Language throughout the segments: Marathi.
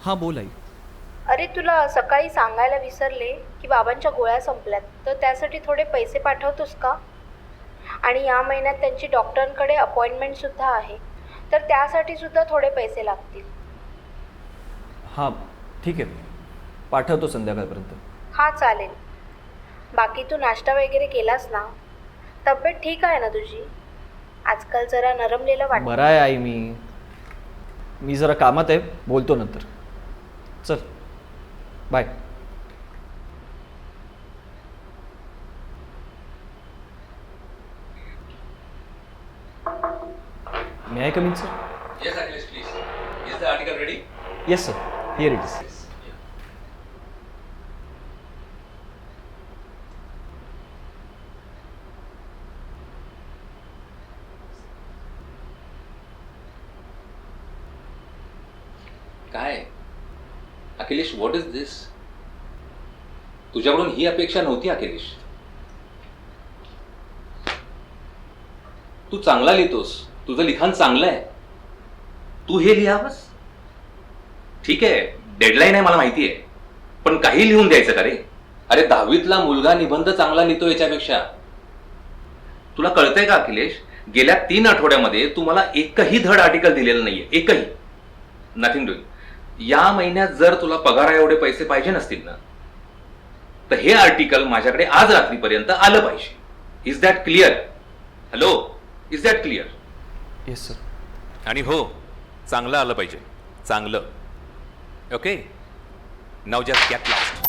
हां बोल आई. अरे तुला सकाळी सांगायला विसरले की बाबांच्या गोळ्या संपल्यात, तर त्यासाठी थोडे पैसे पाठवतोस का? आणि या महिन्यात त्यांची डॉक्टरांकडे अपॉइंटमेंटसुद्धा आहे, तर त्यासाठी सुद्धा थोडे पैसे लागतील. हां ठीक आहे, पाठवतो संध्याकाळपर्यंत. हां चालेल. बाकी तू नाश्ता वगैरे केलास ना? तब्येत ठीक आहे ना तुझी? आजकाल जरा नरमलेलं वाटतं. बरं आहे आई, मी जरा कामात आहे, बोलतो नंतर. चल bye. May I come in, sir? Yes, Akhilesh, please. Is the article ready? Yes, sir. Here it is. काय अखिलेश, व्हॉट इज दिस? तुझ्याकडून ही अपेक्षा नव्हती अखिलेश. तू चांगला लिहितोस, तुझं लिखाण चांगलं आहे, तू हे लिहावंस. ठीक आहे, डेडलाईन आहे मला माहिती आहे, पण काही लिहून द्यायचं का रे? अरे 10वीतला मुलगा निबंध चांगला लिहितो याच्यापेक्षा. तुला कळतंय का अखिलेश, गेल्या 3 आठवड्यामध्ये तू मला एकही धड आर्टिकल दिलेलं नाहीये, एकही. Nothing doing. या महिन्यात जर तुला पगारा एवढे पैसे पाहिजे नसतील ना, तर हे आर्टिकल माझ्याकडे आज रात्रीपर्यंत आलं पाहिजे. Is that clear? Hello, is that clear? Yes sir. आणि हो, चांगलं आलं पाहिजे, चांगलं. Okay, now just get lost.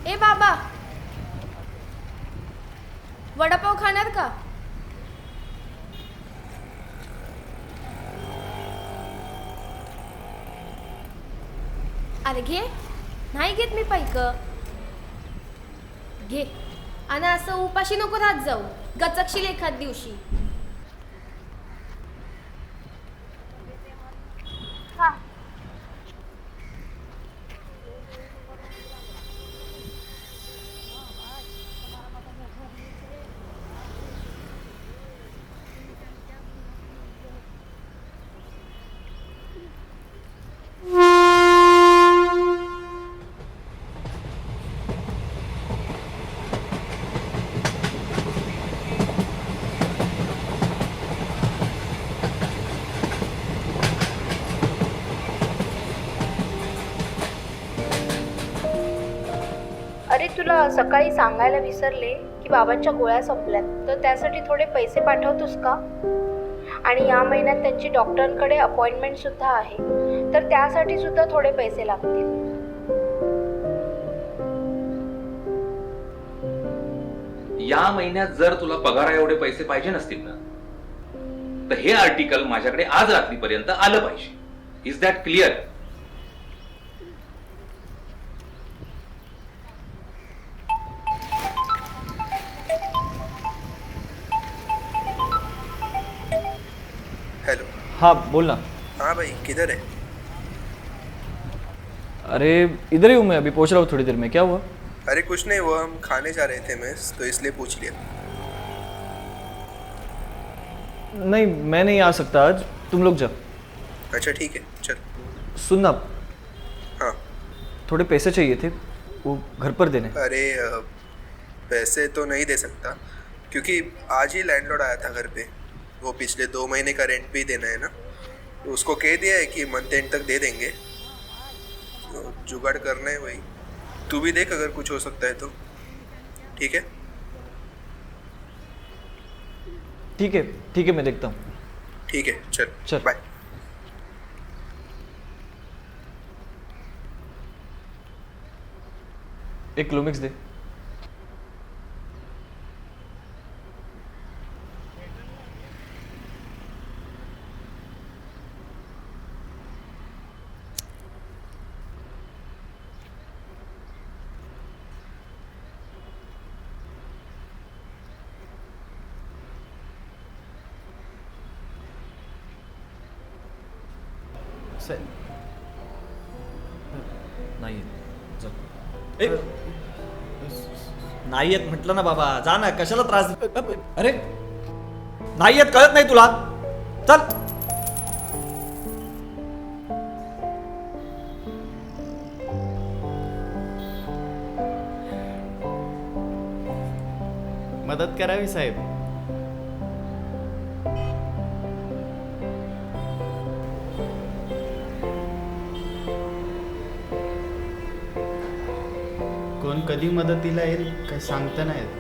ए बाबा, वडापाव खाणार का? अरे घे. नाही घेत मी पैक. घे. आणि असं उपाशी नको राहत जाऊ, गचकशील एखाद दिवशी. अरे तुला सकाळी सांगायला विसरले की बाबांच्या गोळ्या संपल्यात, तर त्यासाठी थोडे पैसे पाठवतोस का? आणि या महिन्यात त्यांची डॉक्टरांकडे अपॉइंटमेंटसुद्धा आहे, तर त्यासाठी सुद्धा थोडे पैसे लागतील. या महिन्यात जर तुला पगारा एवढे पैसे पाहिजे नसतील ना, तर हे आर्टिकल माझ्याकडे आज रात्रीपर्यंत आलं पाहिजे. Is that clear? हेलो. हाँ बोल ना. हाँ भाई, किधर है? अरे इधर ही हूँ मैं, अभी पहुँच रहा हूँ थोड़ी देर में. क्या हुआ? अरे कुछ नहीं, वो हम खाने जा रहे थे मेस, तो इसलिए पूछ लिया. नहीं मैं नहीं आ सकता आज, तुम लोग जाओ. अच्छा ठीक है, चल. सुन ना, हाँ. थोड़े पैसे चाहिए थे, वो घर पर देने. अरे पैसे तो नहीं दे सकता, क्योंकि आज ही लैंडलॉर्ड आया था घर पे. वो पिछले 2 महीने का रेंट भी देना है ना, तो उसको कह दिया है कि मंथ एंड तक दे देंगे. तो जुगाड़ करना है वही. तू भी देख अगर कुछ हो सकता है तो. ठीक है. ठीक है ठीक है, मैं देखता हूँ. ठीक है, चल चल. बाय. एक क्लोमिक्स दे. नाही येत. ए, नाही येत म्हटलं ना बाबा, जा ना, कशाला त्रास. अरे नाही येत कळत नाही तुला? चल. मदत करावी साहेब. कोण कधी मदतीला येईल काही सांगता नाही येत.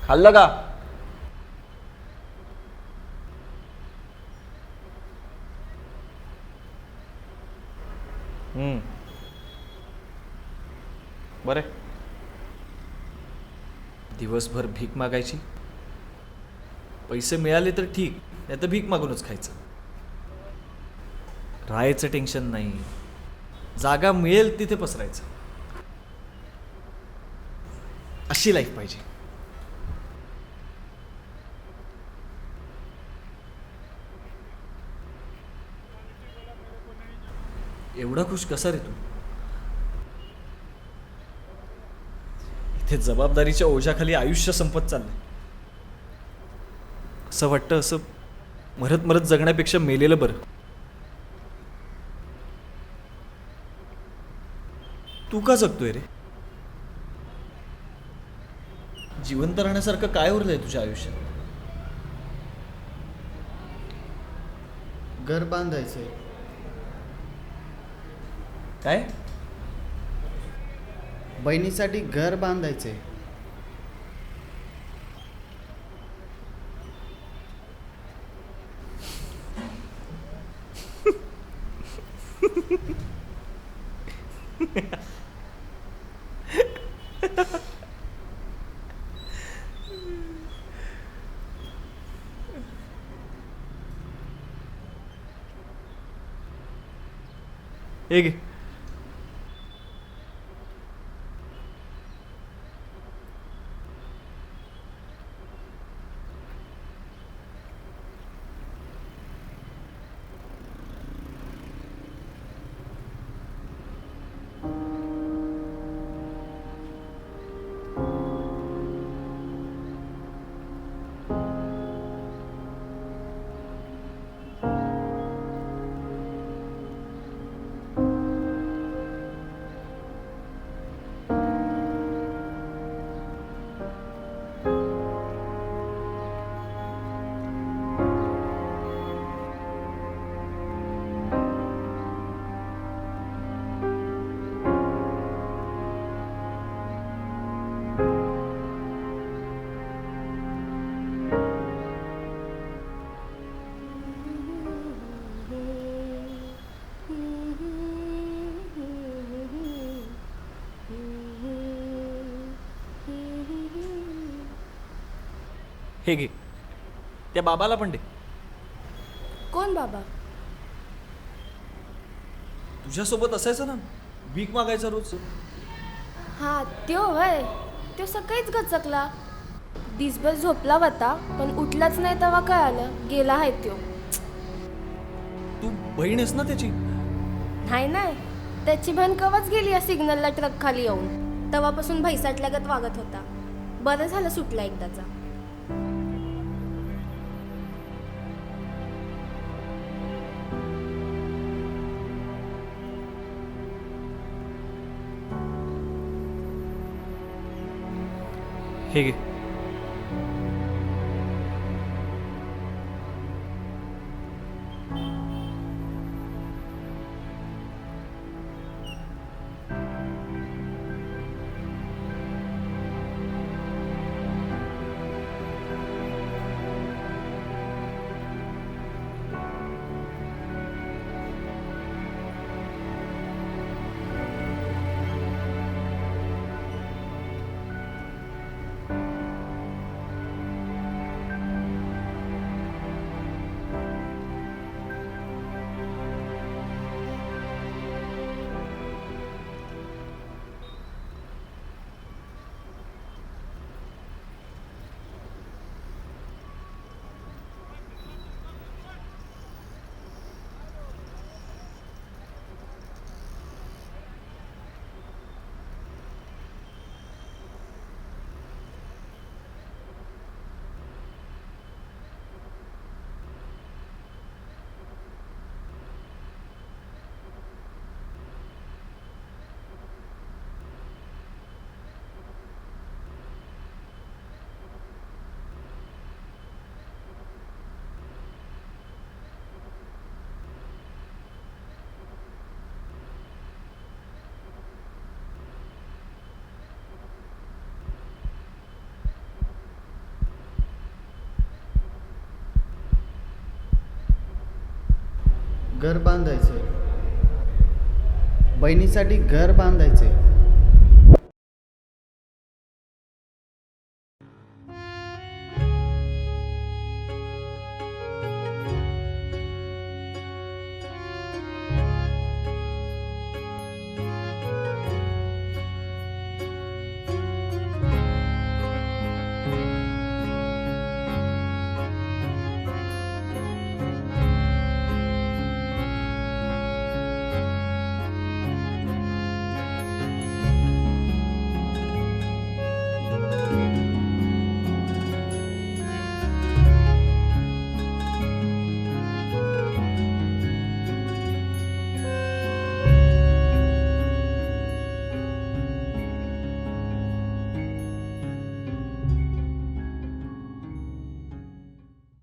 खाल्लं का? बरे. दिवसभर भीक मागायची. पैसे मिळाले तर ठीक, नाही तर भीक मागूनच खायचं. राहायचं टेन्शन नाही, जागा मिळेल तिथे पसरायचं. अशी लाईफ पाहिजे. एवढा खुश कसा रे तू? ते जबाबदारीच्या ओझ्याखाली आयुष्य संपत चाललंय. असं वाटतं असं मरत मरत जगण्यापेक्षा मेलेलं बरं. तू का जगतोय रे? जिवंत राहण्यासारखं काय उरलंय तुझ्या आयुष्यात? घर बांधायचंय. काय? बहिणीसाठी घर बांधायचंय. हे घे. हे घे. त्या बाबाला पण दे. कोण बाबा? तुझ्यासोबत असायचं ना, भीक मागायचा रोज. हा त्यो होय. त्यो सकाळीच गचकला. दिसभर झोपला होता पण उठलाच नाही तेव्हा कळालं गेला आहे त्यो. तू बहीण आहेस ना त्याची? नाही नाही, त्याची बहीण कवाच गेली या सिग्नलला ट्रक खाली येऊन. तेव्हापासून भैसाटल्यागत वागत होता. बरं झालं सुटला एकदाचा. हे घे. घर बांधायचंय. बहिणीसाठी घर बांधायचंय.